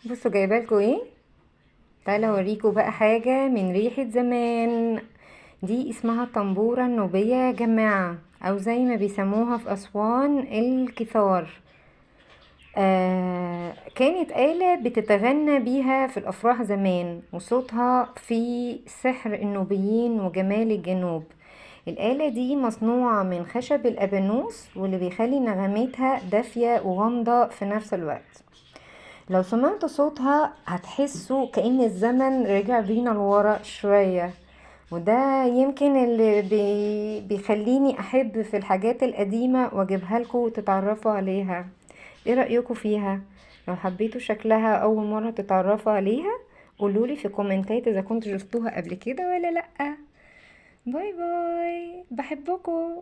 بصوا جايبالكوا ايه. تعالى اوريكوا بقى حاجة من ريحة زمان. دي اسمها الطنبورة النوبية يا جماعة، او زي ما بيسموها في اسوان الكثار. كانت آلة بتتغنى بيها في الافراح زمان، وصوتها في سحر النوبيين وجمال الجنوب. الآلة دي مصنوعة من خشب الأبانوس، واللي بيخلي نغمتها دافية وغامضة في نفس الوقت. لو سمعت صوتها هتحسوا كأن الزمن رجع بينا لورا شوية، وده يمكن اللي بيخليني أحب في الحاجات القديمة واجيبها لكم تتعرفوا عليها. ايه رأيكم فيها؟ لو حبيتوا شكلها أول مرة تتعرفوا عليها قولولي في كومنتات إذا كنتوا شفتوها قبل كده ولا لأ. باي باي، بحبكم.